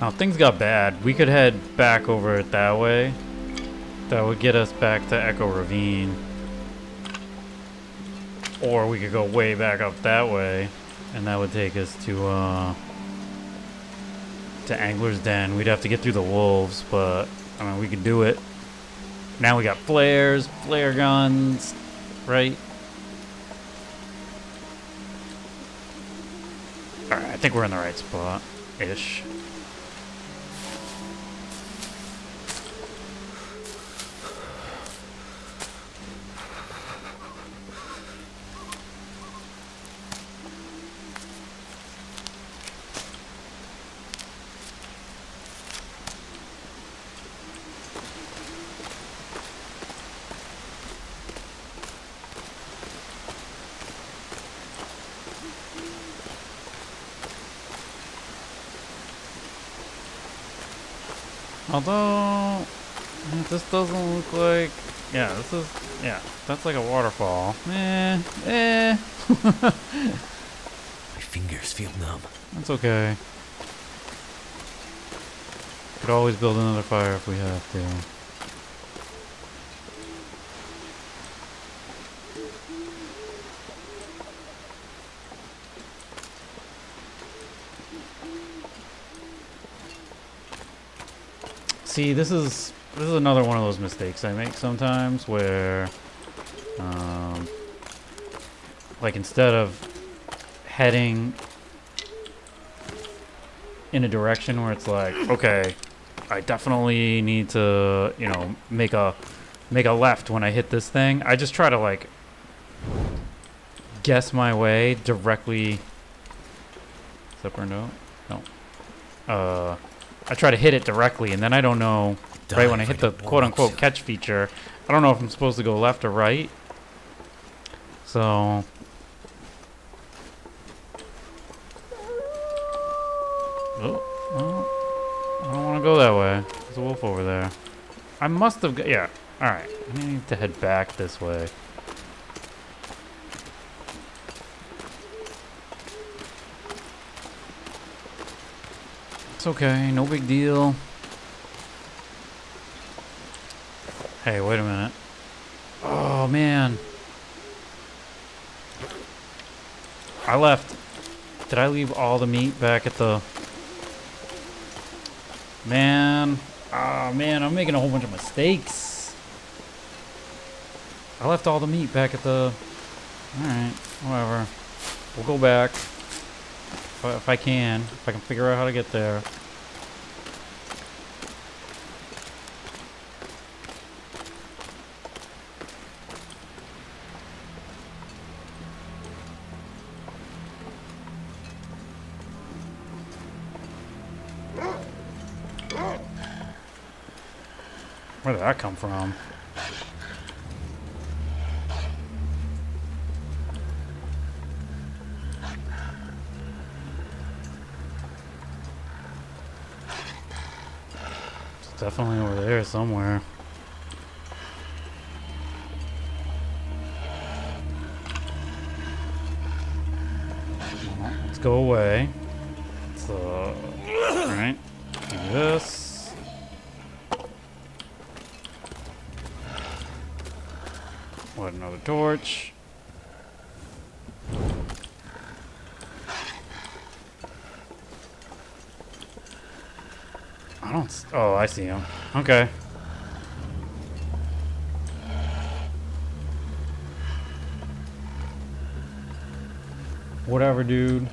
Now, if things got bad, we could head back over it that way. That would get us back to Echo Ravine. Or we could go way back up that way, and that would take us to Angler's Den. We'd have to get through the wolves, but I mean, we could do it. Now we got flares, flare guns, right? Alright, I think we're in the right spot-ish. Although, this doesn't look like... Yeah, this is... Yeah, that's like a waterfall. My fingers feel numb. That's okay. Could always build another fire if we have to. See, this is another one of those mistakes I make sometimes where, like, instead of heading in a direction where it's like, okay, I definitely need to, you know, make a left when I hit this thing, I just try to, like, guess my way directly. Is that burned out? No. I try to hit it directly, and then I don't know, right when I hit the quote-unquote catch feature, I don't know if I'm supposed to go left or right. So... Oh, well, I don't want to go that way. There's a wolf over there. I must have... Yeah, alright. I need to head back this way. It's okay, no big deal. Hey, wait a minute. Oh, man. I left. Did I leave all the meat back at the... Man. Oh, man, I'm making a whole bunch of mistakes. I left all the meat back at the... Alright, whatever. We'll go back. If I can figure out how to get there. Where did that come from? It's definitely over there somewhere. Let's go away. So, alright. Do this. What, another torch? I don't. Oh, I see him. Okay. Whatever, dude.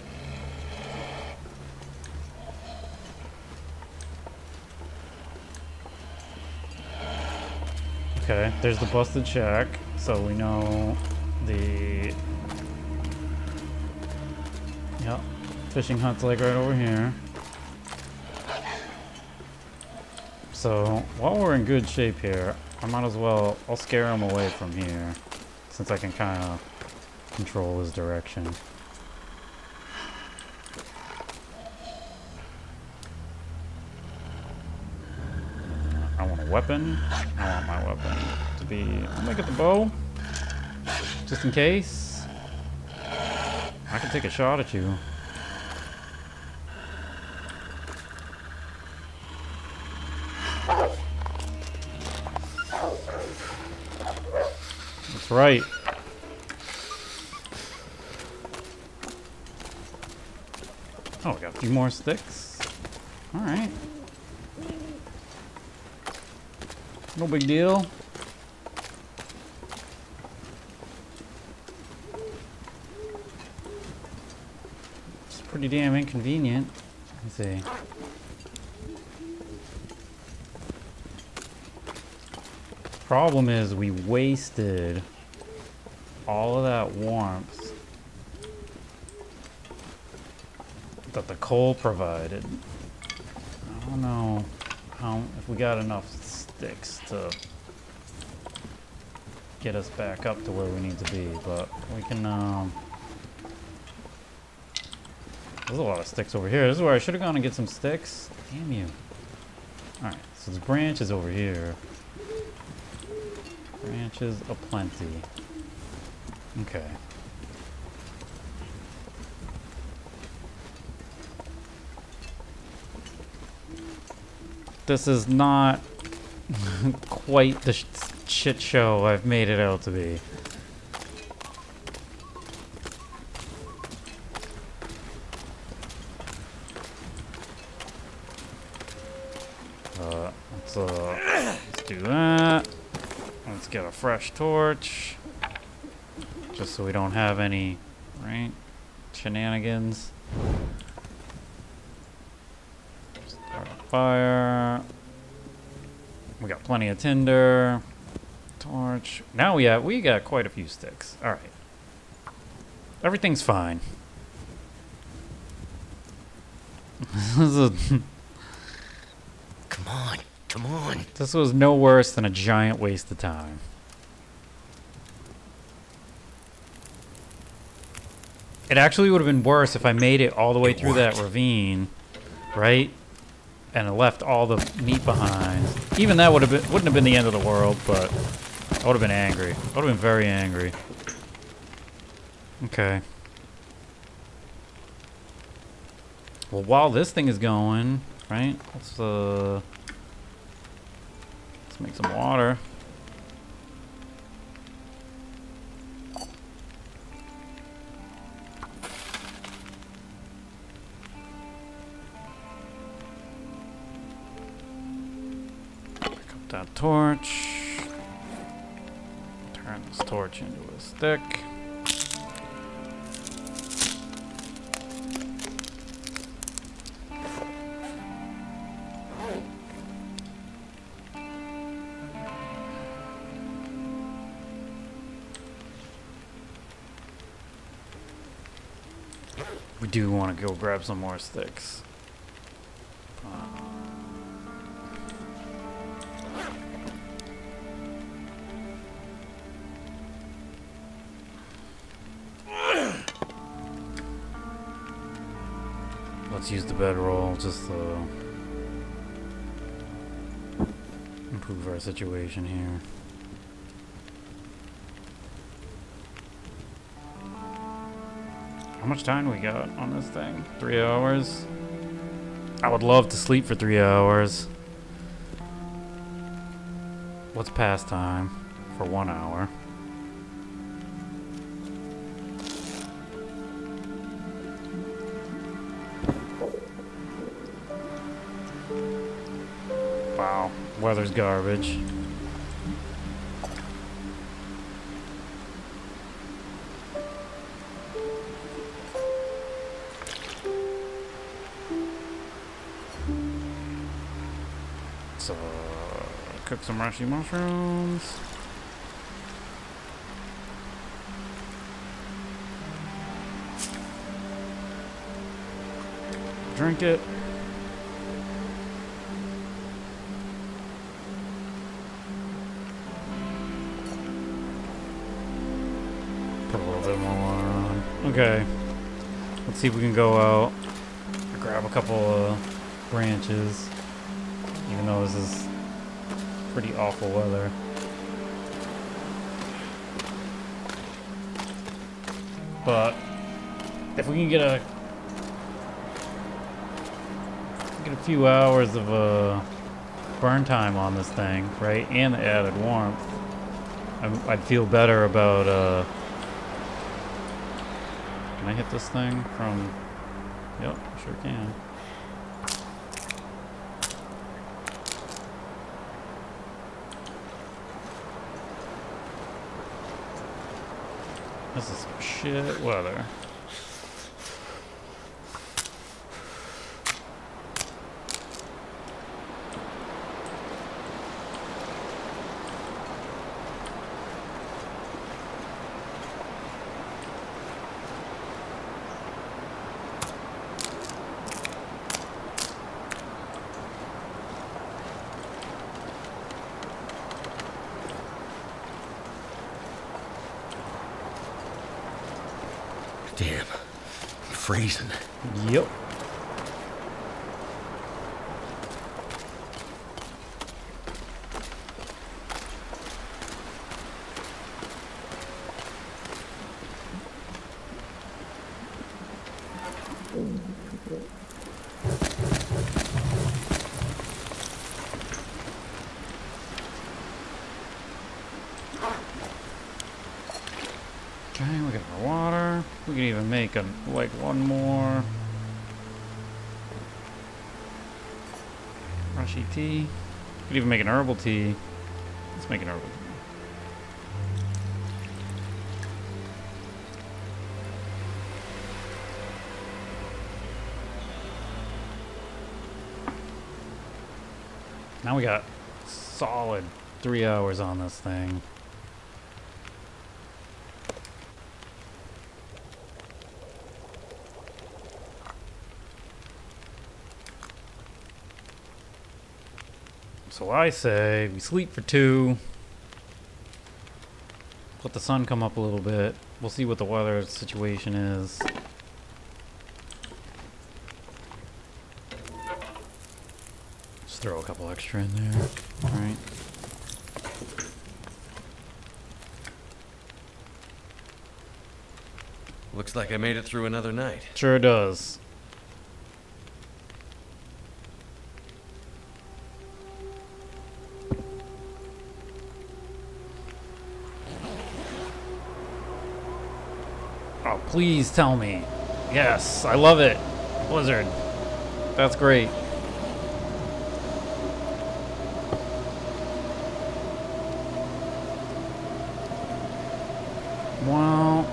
Okay, there's the busted shack, so we know the fishing hut's like right over here. So while we're in good shape here, I might as well, I'll scare him away from here since I can kind of control his direction. I want a weapon. I want my weapon to be, I'll make it the bow, just in case. I can take a shot at you. That's right. Oh, we got a few more sticks. All right. No big deal. It's pretty damn inconvenient. Let me see. Problem is we wasted all of that warmth that the coal provided. I don't know how, if we got enough sticks to get us back up to where we need to be, but we can there's a lot of sticks over here. This is where I should have gone and get some sticks. Damn you. Alright, so this branch is over here. Branches aplenty. Okay. This is not quite the shit show I've made it out to be. Let's do that. Let's get a fresh torch, just so we don't have any, right, shenanigans. Start a fire. We got plenty of tinder. Torch. Now we got quite a few sticks. All right. Everything's fine. Come on, come on. This was no worse than a giant waste of time. It actually would have been worse if I made it all the way through that ravine, right? And I left all the meat behind. Even that wouldn't have been the end of the world, but I would have been angry. I would have been very angry. Okay. Well, while this thing is going, right? Let's make some water. Pick up that torch. Turn this torch into a stick. We do want to go grab some more sticks. Let's use the bedroll just to improve our situation here. How much time do we got on this thing? 3 hours? I would love to sleep for 3 hours. What's pastime for 1 hour? Wow, weather's garbage. So, cook some rushy mushrooms. Drink it. Put a little bit more water on. Okay. Let's see if we can go out. Grab a couple of branches. Even though this is pretty awful weather. But if we can get a few hours of burn time on this thing, right, and the added warmth, I'd feel better about. Can I hit this thing from? Yep, sure can. This is some shit weather. Damn, I'm freezing. Yep. Okay, we got our water. We can even make like one more rushy tea. We could even make an herbal tea. Let's make an herbal tea. Now we got solid 3 hours on this thing. So I say we sleep for 2. Let the sun come up a little bit. We'll see what the weather situation is. Just throw a couple extra in there. All right. Looks like I made it through another night. Sure does. Oh, please tell me. Yes, I love it. Blizzard. That's great. Well,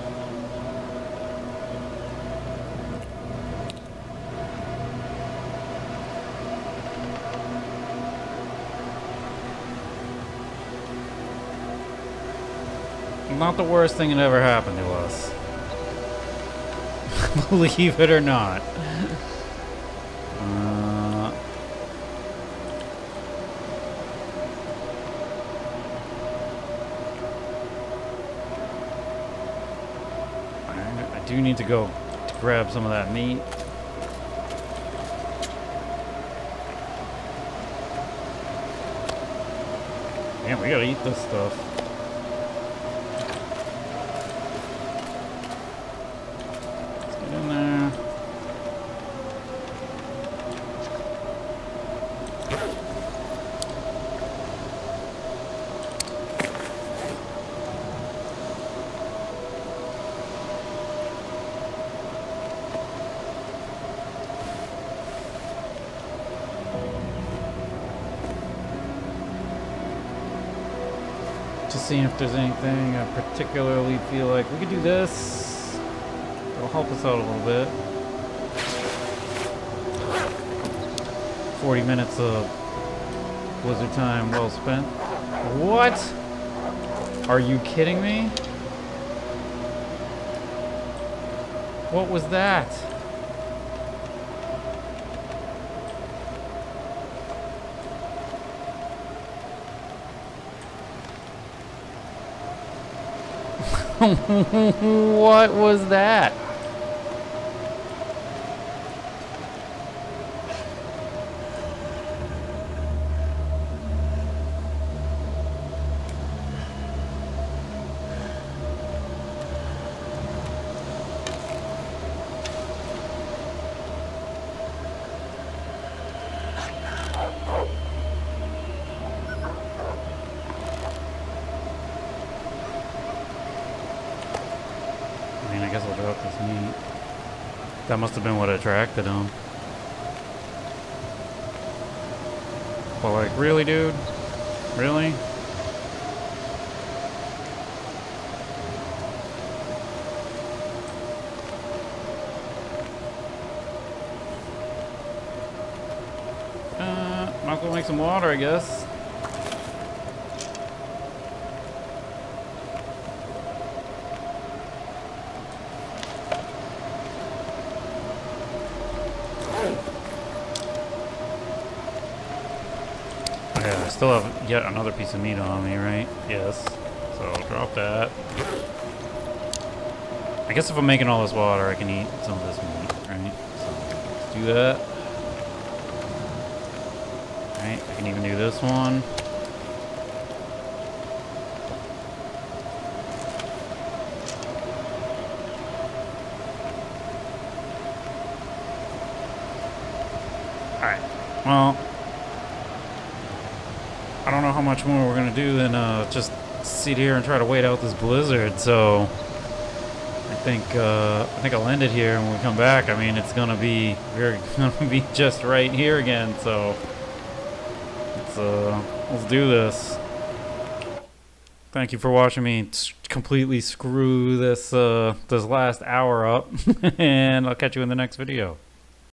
not the worst thing that ever happened to us. Believe it or not. I do need to go to grab some of that meat. Damn, we gotta eat this stuff. Let's get in there. Just seeing if there's anything I particularly feel like we could do this. It'll help us out a little bit. 40 minutes of blizzard time well spent. What? Are you kidding me? What was that? What was that? I guess I'll drop this meat. That must have been what attracted him. But like, really, dude? Really? Might as well make some water, I guess. Yeah, I still have yet another piece of meat on me, right? Yes. So I'll drop that. I guess if I'm making all this water, I can eat some of this meat, right? So let's do that. Alright, I can even do this one. Alright, well, I don't know how much more we're gonna do than just sit here and try to wait out this blizzard. So I think I'll end it here. When we come back, I mean, it's gonna be just right here again. So let's do this. Thank you for watching me completely screw this this last hour up, and I'll catch you in the next video.